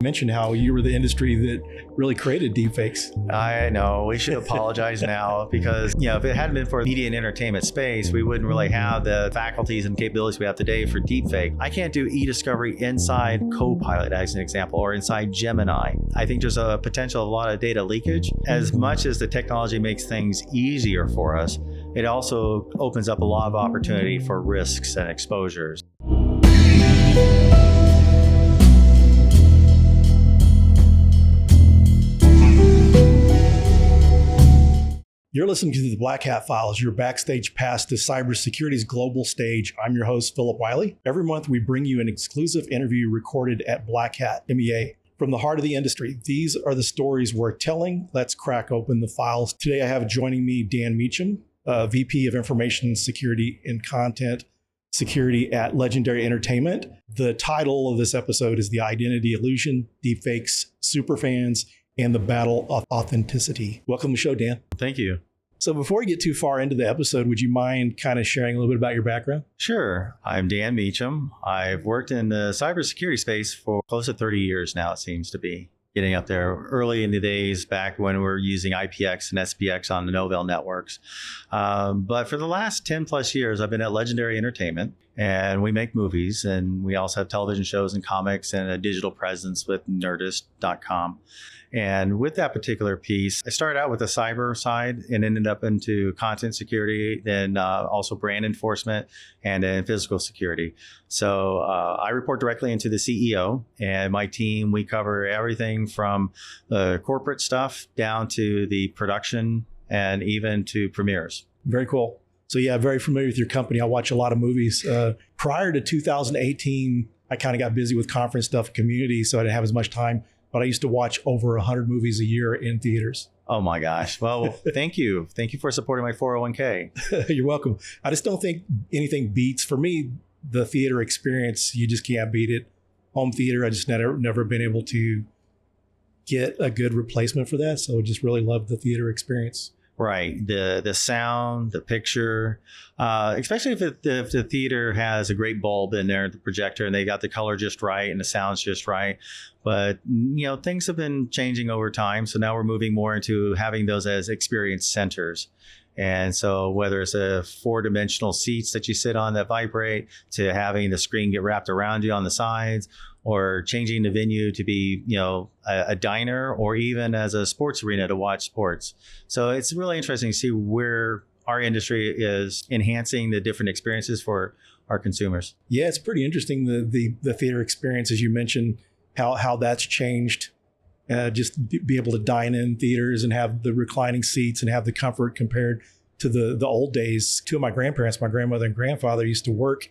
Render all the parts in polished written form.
Mentioned how you were the industry that really created deepfakes. I know we should apologize now because, if it hadn't been for media and entertainment space, we wouldn't really have the faculties and capabilities we have today for deepfake. I can't do e-discovery inside Copilot as an example, or inside Gemini. I think there's a potential of a lot of data leakage. As much as the technology makes things easier for us, it also opens up a lot of opportunity for risks and exposures. You're listening to the Black Hat Files, your backstage pass to cybersecurity's global stage. I'm your host, Phillip Wylie. Every month, we bring you an exclusive interview recorded at Black Hat MEA. From the heart of the industry, these are the stories we're telling. Let's crack open the files. Today, I have joining me Dan Meacham, VP of Information Security and Content Security at Legendary Entertainment. The title of this episode is The Identity Illusion, Deepfakes, Superfans, and the Battle of Authenticity. Welcome to the show, Dan. Thank you. So before we get too far into the episode, would you mind kind of sharing a little bit about your background? Sure. I'm Dan Meacham. I've worked in the cybersecurity space for close to 30 years now, it seems to be. Getting up there early in the days back when we were using IPX and SPX on the Novell networks. But for the last 10 plus years, I've been at Legendary Entertainment, and we make movies, and we also have television shows and comics and a digital presence with Nerdist.com. And with that particular piece, I started out with the cyber side and ended up into content security, then also brand enforcement, and then physical security. So I report directly into the CEO, and my team, we cover everything from the corporate stuff down to the production and even to premieres. Very cool. So yeah, very familiar with your company. I watch a lot of movies. Prior to 2018, I kind of got busy with conference stuff, community, so I didn't have as much time. But I used to watch over 100 movies a year in theaters. Oh my gosh. Well, thank you. Thank you for supporting my 401k. You're welcome. I just don't think anything beats, for me, the theater experience. You just can't beat it. Home theater, I just never been able to get a good replacement for that. So I just really love the theater experience. Right. The sound, the picture, especially if the theater has a great bulb in there, the projector, and they got the color just right and the sound's just right. But, things have been changing over time. So now we're moving more into having those as experience centers. And so whether it's a 4-dimensional seats that you sit on that vibrate, to having the screen get wrapped around you on the sides, or changing the venue to be, a diner, or even as a sports arena to watch sports. So it's really interesting to see where our industry is enhancing the different experiences for our consumers. Yeah, it's pretty interesting, the theater experience, as you mentioned, how that's changed. Just be able to dine in theaters and have the reclining seats and have the comfort compared to the old days. Two of my grandparents, my grandmother and grandfather, used to work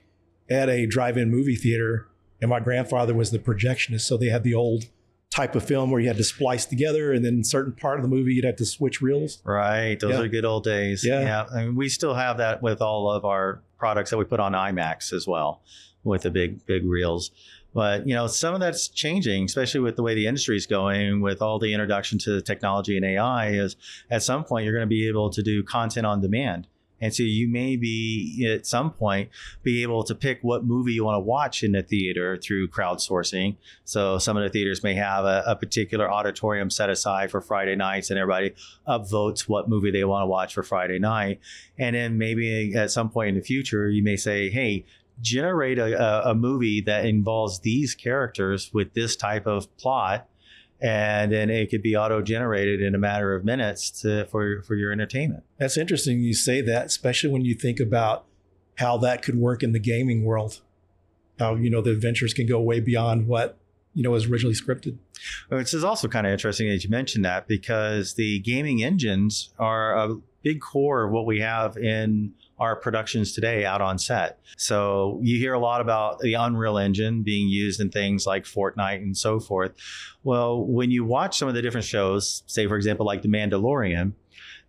at a drive-in movie theater, and my grandfather was the projectionist. So they had the old type of film where you had to splice together, and then certain part of the movie you'd have to switch reels. Right. Those are good old days. Yeah. I mean, we still have that with all of our products that we put on IMAX as well, with the big reels. But, some of that's changing, especially with the way the industry is going, with all the introduction to technology and AI, is at some point you're going to be able to do content on demand. And so you may be at some point be able to pick what movie you want to watch in the theater through crowdsourcing. So some of the theaters may have a particular auditorium set aside for Friday nights, and everybody upvotes what movie they want to watch for Friday night. And then maybe at some point in the future, you may say, hey, generate a movie that involves these characters with this type of plot. And then it could be auto-generated in a matter of minutes for your entertainment. That's interesting you say that, especially when you think about how that could work in the gaming world. How, the adventures can go way beyond what, was originally scripted. Which is also kind of interesting that you mentioned that, because the gaming engines are a big core of what we have in our productions today out on set. So you hear a lot about the Unreal Engine being used in things like Fortnite and so forth. Well, when you watch some of the different shows, say, for example, like The Mandalorian,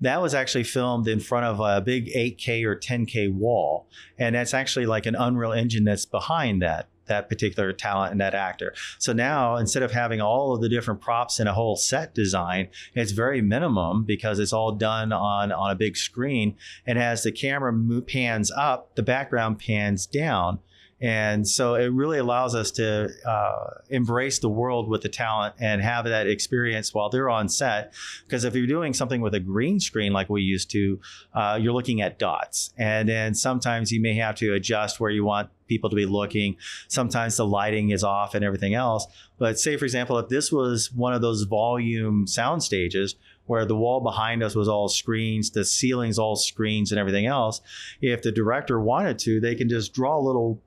that was actually filmed in front of a big 8K or 10K wall. And that's actually like an Unreal Engine that's behind that particular talent and that actor. So now, instead of having all of the different props in a whole set design, it's very minimum because it's all done on a big screen. And as the camera pans up, the background pans down. And so it really allows us to embrace the world with the talent and have that experience while they're on set. Because if you're doing something with a green screen like we used to, you're looking at dots. And then sometimes you may have to adjust where you want people to be looking. Sometimes the lighting is off and everything else. But say, for example, if this was one of those volume sound stages where the wall behind us was all screens, the ceiling's all screens and everything else, if the director wanted to, they can just draw a little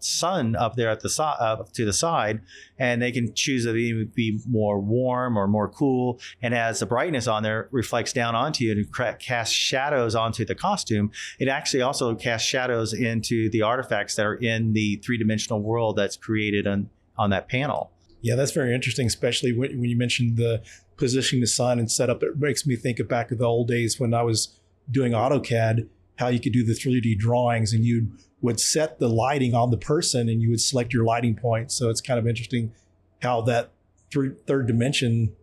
sun up there at the to the side, and they can choose to be more warm or more cool. And as the brightness on there reflects down onto you and casts shadows onto the costume, it actually also casts shadows into the artifacts that are in the three-dimensional world that's created on that panel. Yeah, that's very interesting, especially when you mentioned the positioning the sun and setup. It makes me think of back to the old days when I was doing AutoCAD, how you could do the 3D drawings and you would set the lighting on the person and you would select your lighting point. So it's kind of interesting how that third dimension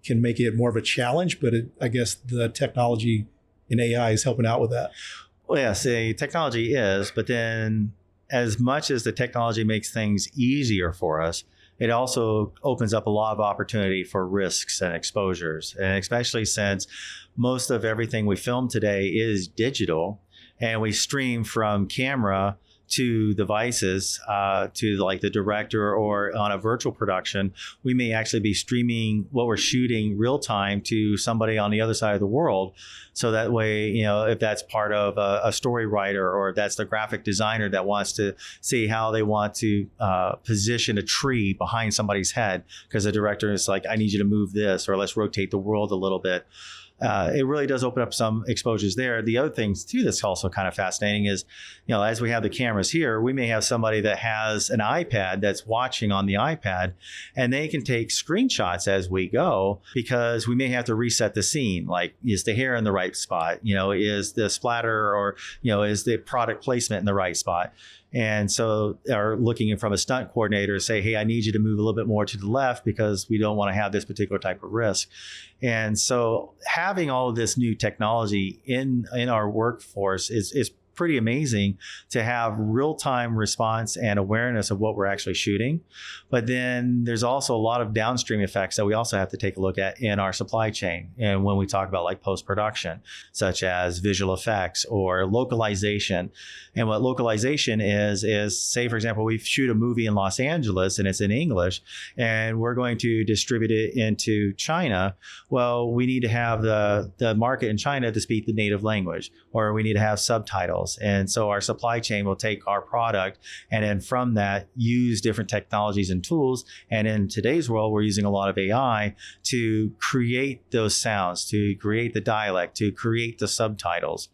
can make it more of a challenge, but I guess the technology in AI is helping out with that. Well, yes, the technology is, but then as much as the technology makes things easier for us, it also opens up a lot of opportunity for risks and exposures. And especially since most of everything we film today is digital and we stream from camera to devices, to like the director, or on a virtual production, we may actually be streaming what we're shooting real time to somebody on the other side of the world. So that way, if that's part of a story writer, or if that's the graphic designer that wants to see how they want to position a tree behind somebody's head, because the director is like, I need you to move this, or let's rotate the world a little bit. It really does open up some exposures there. The other thing too that's also kind of fascinating is, as we have the cameras here, we may have somebody that has an iPad that's watching on the iPad, and they can take screenshots as we go, because we may have to reset the scene. Like, is the hair in the right spot? Is the splatter, or, is the product placement in the right spot? And so are looking from a stunt coordinator to say, hey, I need you to move a little bit more to the left because we don't want to have this particular type of risk. And so having all of this new technology in our workforce is pretty amazing to have real-time response and awareness of what we're actually shooting. But then there's also a lot of downstream effects that we also have to take a look at in our supply chain. And when we talk about like post-production, such as visual effects or localization. And what localization is say, for example, we shoot a movie in Los Angeles and it's in English, and we're going to distribute it into China. Well, we need to have the market in China to speak the native language, or we need to have subtitles. And so our supply chain will take our product and then from that use different technologies and tools. And in today's world, we're using a lot of AI to create those sounds, to create the dialect, to create the subtitles.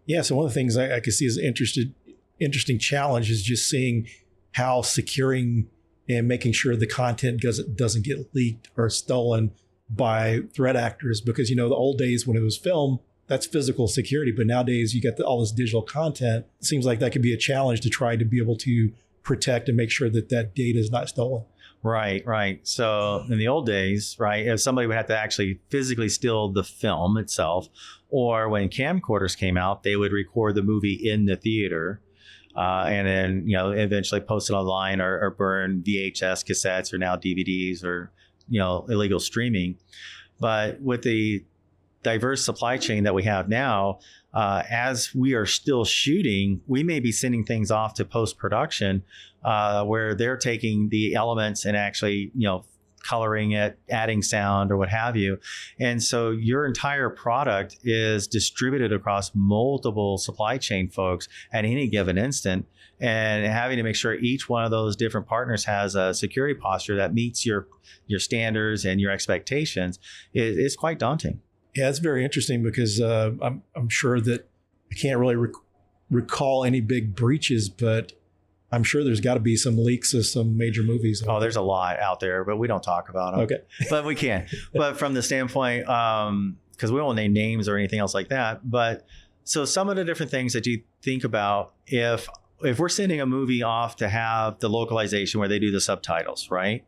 Yeah. So one of the things I could see as an interesting challenge is just seeing how securing and making sure the content doesn't get leaked or stolen by threat actors. Because, the old days when it was film, that's physical security. But nowadays you get all this digital content. It seems like that could be a challenge to try to be able to protect and make sure that data is not stolen. Right. So in the old days, right, if somebody would have to actually physically steal the film itself, or when camcorders came out, they would record the movie in the theater. And then, eventually post it online or burn VHS cassettes, or now DVDs, or, illegal streaming. But with the diverse supply chain that we have now, as we are still shooting, we may be sending things off to post-production, where they're taking the elements and actually, coloring it, adding sound, or what have you. And so your entire product is distributed across multiple supply chain folks at any given instant, and having to make sure each one of those different partners has a security posture that meets your standards and your expectations is quite daunting. Yeah, it's very interesting because I'm sure that I can't really recall any big breaches, but I'm sure there's got to be some leaks of some major movies. Oh, there's a lot out there, but we don't talk about them. Okay. But we can. But from the standpoint, because we won't name names or anything else like that. But so some of the different things that you think about, if we're sending a movie off to have the localization where they do the subtitles, right?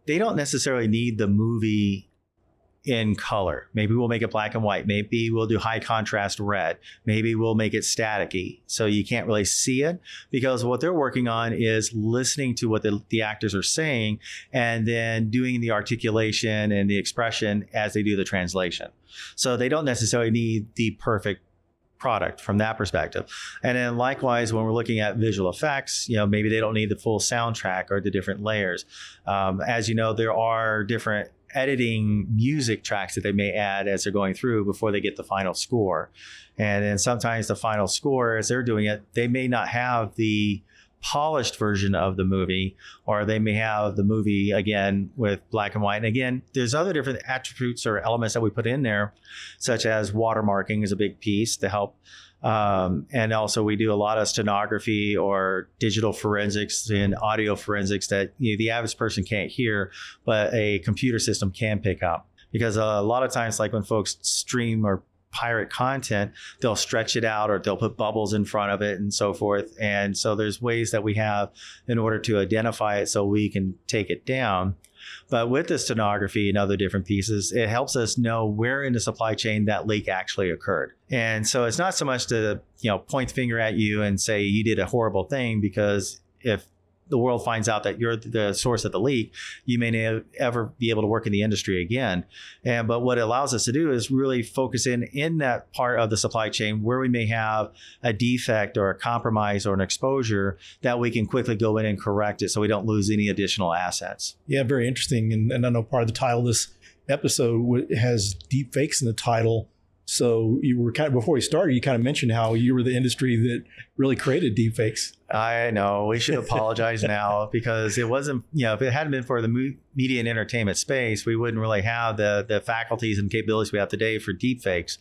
They don't necessarily need the movie in color. Maybe we'll make it black and white. Maybe we'll do high contrast red. Maybe we'll make it staticky so you can't really see it, because what they're working on is listening to what the actors are saying and then doing the articulation and the expression as they do the translation. So they don't necessarily need the perfect product from that perspective. And then likewise, when we're looking at visual effects, maybe they don't need the full soundtrack or the different layers. As you know, there are different editing music tracks that they may add as they're going through before they get the final score. And then sometimes the final score, as they're doing it, they may not have the polished version of the movie, or they may have the movie again with black and white. And again, there's other different attributes or elements that we put in there, such as watermarking is a big piece to help. And also we do a lot of stenography or digital forensics and audio forensics that the average person can't hear, but a computer system can pick up. Because a lot of times, like when folks stream or pirate content, they'll stretch it out or they'll put bubbles in front of it and so forth. And so there's ways that we have in order to identify it so we can take it down. But with the stenography and other different pieces, it helps us know where in the supply chain that leak actually occurred. And so it's not so much to, point the finger at you and say you did a horrible thing, because if the world finds out that you're the source of the leak, you may never ever be able to work in the industry again. But what it allows us to do is really focus in that part of the supply chain where we may have a defect or a compromise or an exposure that we can quickly go in and correct it so we don't lose any additional assets. Yeah, very interesting. And I know part of the title of this episode has deepfakes in the title. So you were before we started, you kind of mentioned how you were the industry that really created deepfakes. I know we should apologize now, because it wasn't, if it hadn't been for the media and entertainment space, we wouldn't really have the faculties and capabilities we have today for deepfakes.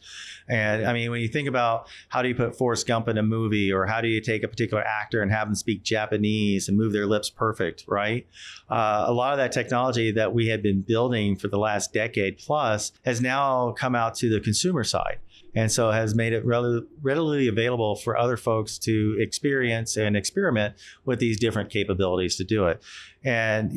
And I mean, when you think about how do you put Forrest Gump in a movie, or how do you take a particular actor and have them speak Japanese and move their lips perfect, right? A lot of that technology that we had been building for the last decade plus has now come out to the consumer side. And so has made it readily available for other folks to experience and experiment with these different capabilities to do it. And,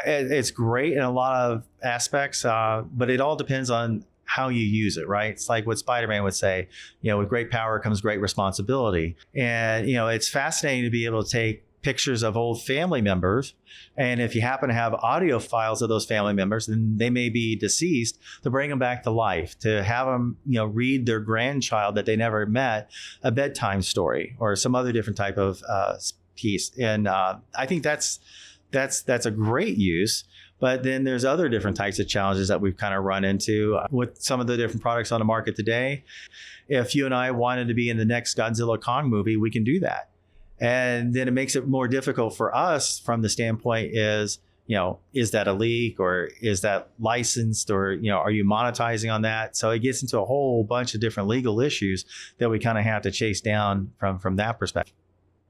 it's great in a lot of aspects, but it all depends on how you use it, right? It's like what Spider-Man would say, with great power comes great responsibility. And, it's fascinating to be able to take pictures of old family members. And if you happen to have audio files of those family members, then they may be deceased, to bring them back to life, to have them, read their grandchild that they never met a bedtime story or some other different type of piece. And I think that's a great use. But then there's other different types of challenges that we've kind of run into with some of the different products on the market today. If you and I wanted to be in the next Godzilla Kong movie, we can do that. And then it makes it more difficult for us from the standpoint is that a leak, or is that licensed, or, are you monetizing on that? So it gets into a whole bunch of different legal issues that we kind of have to chase down from that perspective.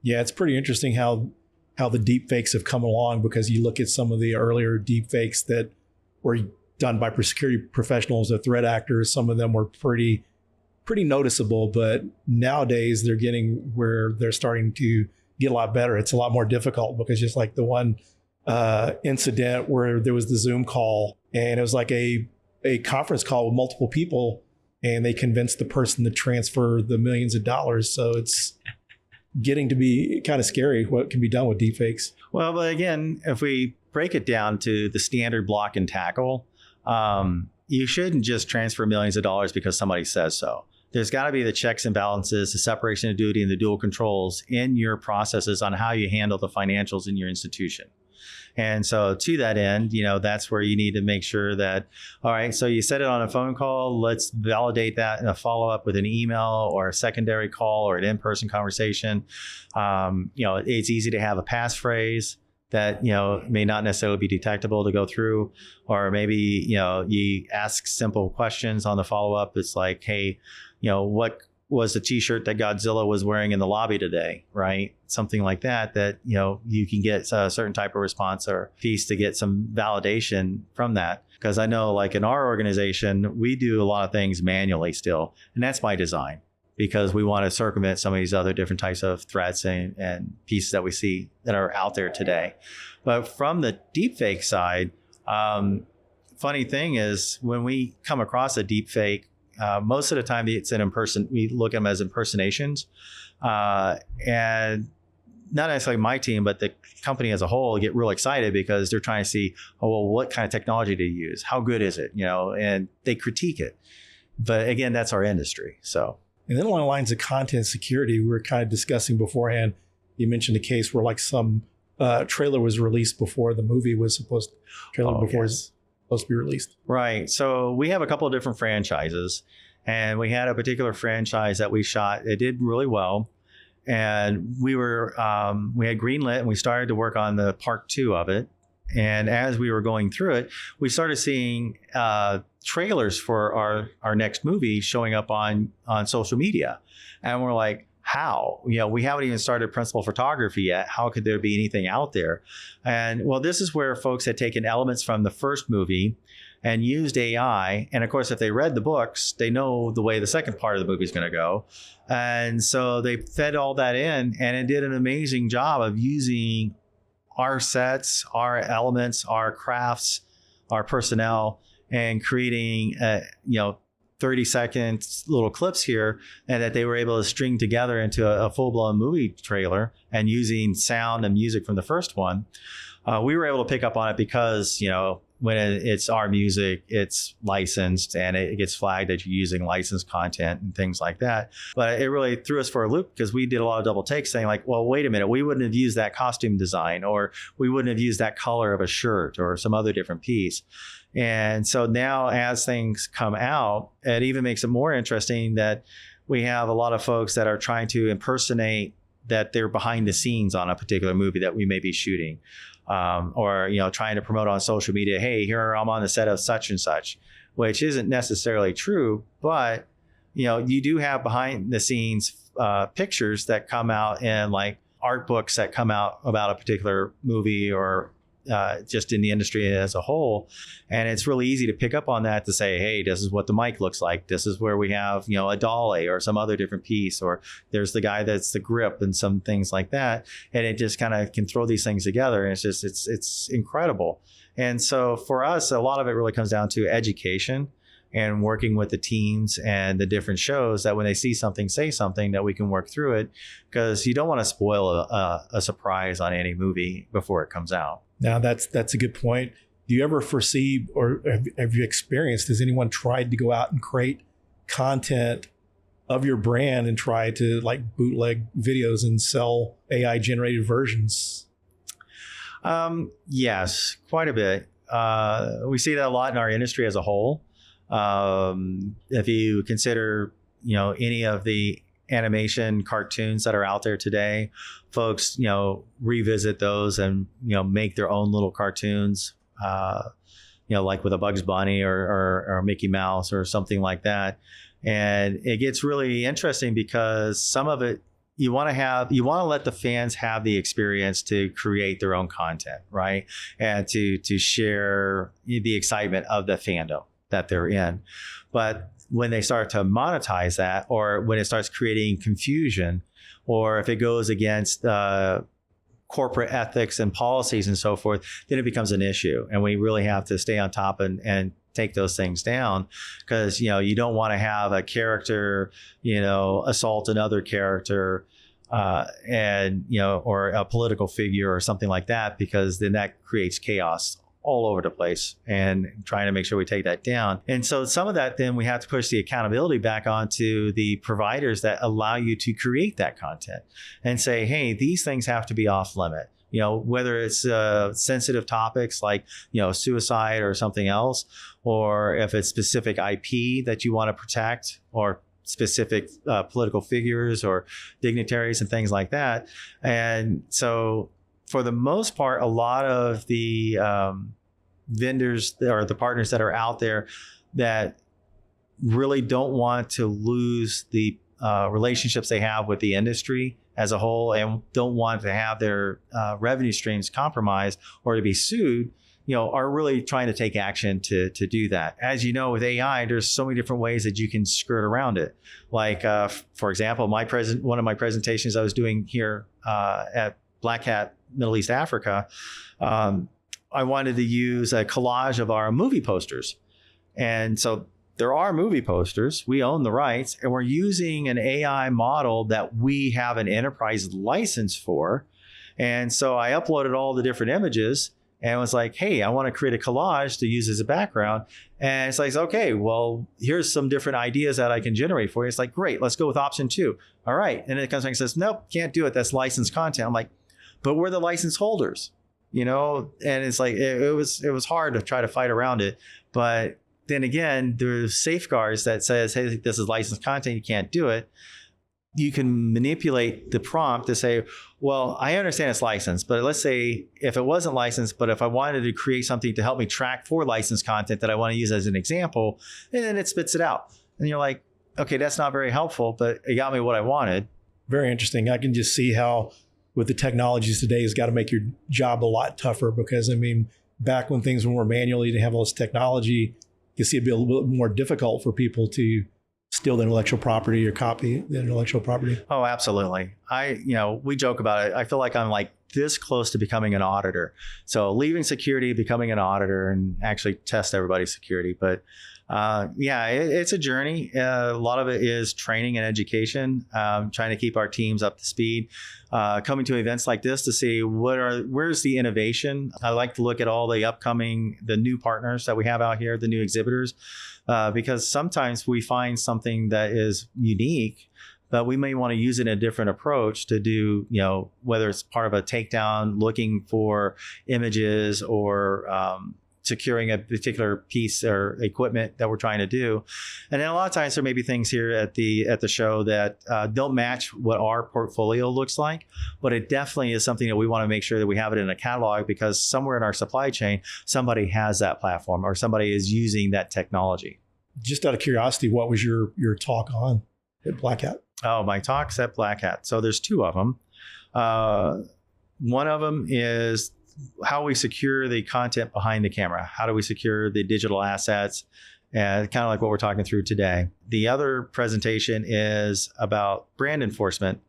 Yeah, it's pretty interesting how the deepfakes have come along, because you look at some of the earlier deepfakes that were done by security professionals or threat actors. Some of them were pretty noticeable, but nowadays they're getting where they're starting to get a lot better. It's a lot more difficult, because just like the one incident where there was the Zoom call, and it was like a conference call with multiple people, and they convinced the person to transfer the millions of dollars. So it's getting to be kind of scary what can be done with deepfakes. Well, but again, if we break it down to the standard block and tackle, you shouldn't just transfer millions of dollars because somebody says so. There's got to be the checks and balances, the separation of duty, and the dual controls in your processes on how you handle the financials in your institution. And so to that end, that's where you need to make sure that, all right, so you said it on a phone call, let's validate that in a follow-up with an email or a secondary call or an in-person conversation. It's easy to have a passphrase that, may not necessarily be detectable to go through, or maybe, you ask simple questions on the follow-up. It's like, hey, what was the t-shirt that Godzilla was wearing in the lobby today, right? Something like that, you can get a certain type of response or piece to get some validation from that. Because I know, like in our organization, we do a lot of things manually still, and that's by design, because we want to circumvent some of these other different types of threats and pieces that we see that are out there today. But from the deepfake side, funny thing is when we come across a deep fake, most of the time it's we look at them as impersonations. And not necessarily my team, but the company as a whole get real excited because they're trying to see, oh, well, what kind of technology do you use? How good is it? And they critique it. But again, that's our industry. So, and then along the lines of content security, we were kind of discussing beforehand. You mentioned a case where like some trailer was released before the movie was supposed to be released. Right. So we have a couple of different franchises, and we had a particular franchise that we shot. It did really well. And we had greenlit, and we started to work on the part 2 of it. And as we were going through it, we started seeing trailers for our next movie showing up on social media. And we're like, how? We haven't even started principal photography yet. How could there be anything out there? And well, this is where folks had taken elements from the first movie and used AI. And of course, if they read the books, they know the way the second part of the movie is going to go. And so they fed all that in, and it did an amazing job of using our sets, our elements, our crafts, our personnel, and creating 30-second little clips here, and that they were able to string together into a full-blown movie trailer, and using sound and music from the first one. We were able to pick up on it because, when it's our music, it's licensed, and it gets flagged that you're using licensed content and things like that. But it really threw us for a loop because we did a lot of double takes saying like, well, wait a minute, we wouldn't have used that costume design, or we wouldn't have used that color of a shirt or some other different piece. And so now as things come out, it even makes it more interesting that we have a lot of folks that are trying to impersonate that they're behind the scenes on a particular movie that we may be shooting. Or trying to promote on social media, hey, here I'm on the set of such and such, which isn't necessarily true, but you do have behind the scenes pictures that come out in like art books that come out about a particular movie or just in the industry as a whole. And it's really easy to pick up on that to say, hey, this is what the mic looks like. This is where we have, a dolly or some other different piece, or there's the guy that's the grip and some things like that. And it just kind of can throw these things together. And it's incredible. And so for us, a lot of it really comes down to education and working with the teams and the different shows that when they see something, say something, that we can work through it, because you don't want to spoil a surprise on any movie before it comes out. Now, that's a good point. Do you ever foresee, or have you experienced, has anyone tried to go out and create content of your brand and try to like bootleg videos and sell AI generated versions? Yes, quite a bit. We see that a lot in our industry as a whole. If you consider, any of the animation cartoons that are out there today, folks, revisit those and, make their own little cartoons, like with a Bugs Bunny or a Mickey Mouse or something like that. And it gets really interesting because some of it, you want to let the fans have the experience to create their own content, right? And to share the excitement of the fandom that they're in. But when they start to monetize that, or when it starts creating confusion, or if it goes against corporate ethics and policies and so forth, then it becomes an issue. And we really have to stay on top and take those things down, because, you don't want to have a character, assault another character, and, or a political figure or something like that, because then that creates chaos all over the place, and trying to make sure we take that down. And so some of that, then we have to push the accountability back onto the providers that allow you to create that content and say, hey, these things have to be off limit. Whether it's sensitive topics like, suicide or something else, or if it's specific IP that you want to protect, or specific political figures or dignitaries and things like that. And so for the most part, a lot of the vendors or the partners that are out there that really don't want to lose the relationships they have with the industry as a whole, and don't want to have their revenue streams compromised or to be sued, are really trying to take action to do that. As you know, with AI, there's so many different ways that you can skirt around it. Like, for example, one of my presentations I was doing here at Black Hat Middle East Africa, I wanted to use a collage of our movie posters. And so there are movie posters. We own the rights, and we're using an AI model that we have an enterprise license for. And so I uploaded all the different images and was like, hey, I want to create a collage to use as a background. And it's like, okay, well, here's some different ideas that I can generate for you. It's like, great, let's go with option 2. All right. And then it comes back and says, nope, can't do it. That's licensed content. I'm like, but we're the license holders, and it's like, it was hard to try to fight around it. But then again, there's safeguards that says, hey, this is licensed content. You can't do it. You can manipulate the prompt to say, well, I understand it's licensed, but let's say if it wasn't licensed, but if I wanted to create something to help me track for licensed content that I want to use as an example, and then it spits it out. And you're like, okay, that's not very helpful, but it got me what I wanted. Very interesting. I can just see how with the technologies today, it's got to make your job a lot tougher because, back when things were more manually, to have all this technology, you see it be a little bit more difficult for people to steal the intellectual property or copy the intellectual property. Oh, absolutely. We joke about it. I feel like I'm like this close to becoming an auditor. So leaving security, becoming an auditor, and actually test everybody's security. But it's a journey. A lot of it is training and education, trying to keep our teams up to speed, coming to events like this to see where's the innovation. I like to look at all the new partners that we have out here, the new exhibitors, because sometimes we find something that is unique, but we may want to use it in a different approach to do, whether it's part of a takedown, looking for images or securing a particular piece or equipment that we're trying to do. And then a lot of times there may be things here at the show that don't match what our portfolio looks like, but it definitely is something that we want to make sure that we have it in a catalog because somewhere in our supply chain, somebody has that platform or somebody is using that technology. Just out of curiosity, what was your talk on at Black Hat? Oh, my talk's at Black Hat. So there's 2 of them. One of them is how we secure the content behind the camera. How do we secure the digital assets? And kind of like what we're talking through today. The other presentation is about brand enforcement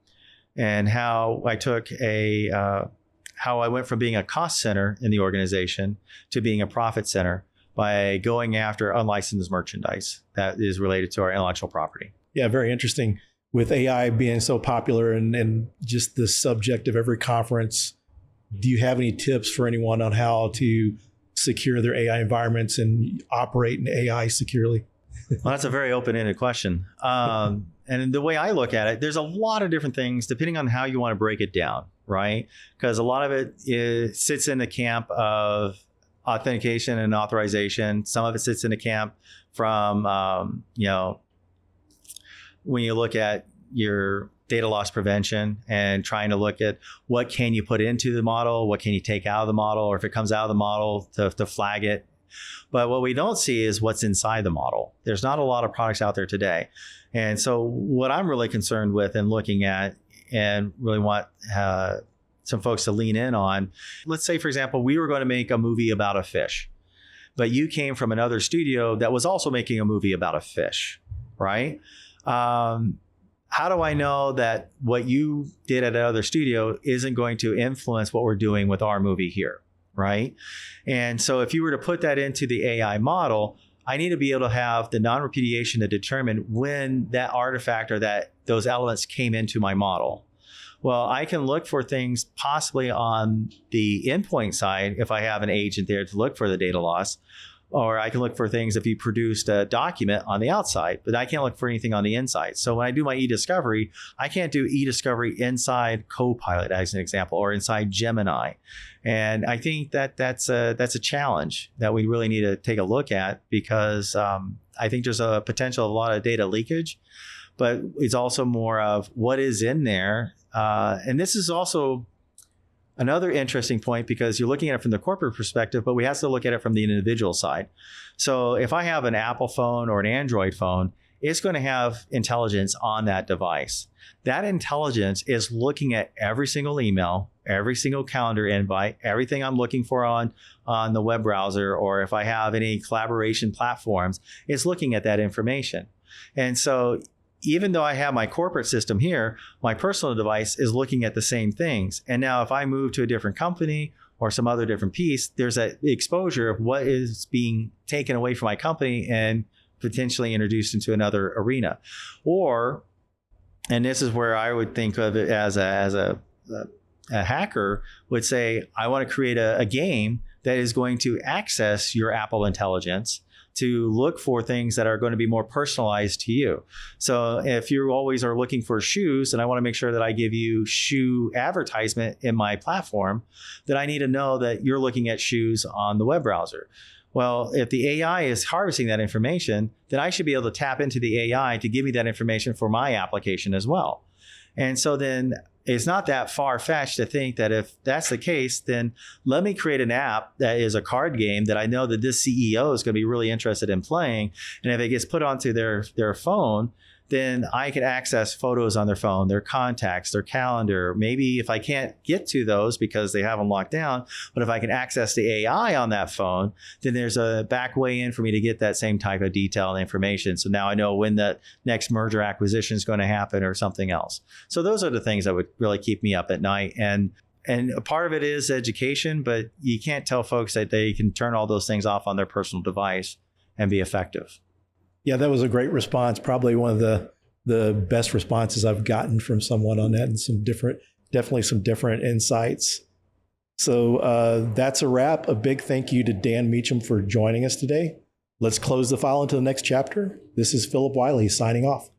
and how I took how I went from being a cost center in the organization to being a profit center by going after unlicensed merchandise that is related to our intellectual property. Yeah, very interesting. With AI being so popular and just the subject of every conference, do you have any tips for anyone on how to secure their AI environments and operate in AI securely? Well, that's a very open-ended question. And the way I look at it, there's a lot of different things depending on how you want to break it down, right? Because a lot of it sits in the camp of authentication and authorization. Some of it sits in the camp from, when you look at your data loss prevention and trying to look at what can you put into the model, what can you take out of the model, or if it comes out of the model to flag it. But what we don't see is what's inside the model. There's not a lot of products out there today. And so what I'm really concerned with and looking at and really want some folks to lean in on, let's say, for example, we were going to make a movie about a fish, but you came from another studio that was also making a movie about a fish, right? How do I know that what you did at another studio isn't going to influence what we're doing with our movie here, right? And so if you were to put that into the AI model, I need to be able to have the non-repudiation to determine when that artifact or those elements came into my model. Well, I can look for things possibly on the endpoint side if I have an agent there to look for the data loss. Or I can look for things if you produced a document on the outside, but I can't look for anything on the inside. So when I do my e-discovery, I can't do e-discovery inside Copilot as an example, or inside Gemini. And I think that's a challenge that we really need to take a look at because I think there's a potential of a lot of data leakage, but it's also more of what is in there. And this is also another interesting point because you're looking at it from the corporate perspective, but we have to look at it from the individual side. So if I have an Apple phone or an Android phone, it's going to have intelligence on that device. That intelligence is looking at every single email, every single calendar invite, everything I'm looking for on the web browser, or if I have any collaboration platforms, it's looking at that information. And so even though I have my corporate system here, my personal device is looking at the same things. And now if I move to a different company or some other different piece, there's that exposure of what is being taken away from my company and potentially introduced into another arena. Or, and this is where I would think of it as a hacker would say, I want to create a game that is going to access your Apple intelligence to look for things that are going to be more personalized to you. So if you always are looking for shoes, and I want to make sure that I give you shoe advertisement in my platform, then I need to know that you're looking at shoes on the web browser. Well, if the AI is harvesting that information, then I should be able to tap into the AI to give me that information for my application as well. And so then it's not that far-fetched to think that if that's the case, then let me create an app that is a card game that I know that this CEO is going to be really interested in playing. And if it gets put onto their phone, then I can access photos on their phone, their contacts, their calendar. Maybe if I can't get to those because they have them locked down, but if I can access the AI on that phone, then there's a back way in for me to get that same type of detail and information. So now I know when the next merger acquisition is going to happen or something else. So those are the things that would really keep me up at night. And a part of it is education, but you can't tell folks that they can turn all those things off on their personal device and be effective. Yeah, that was a great response. Probably one of the best responses I've gotten from someone on that, and definitely some different insights. So that's a wrap. A big thank you to Dan Meacham for joining us today. Let's close the file into the next chapter. This is Phillip Wylie signing off.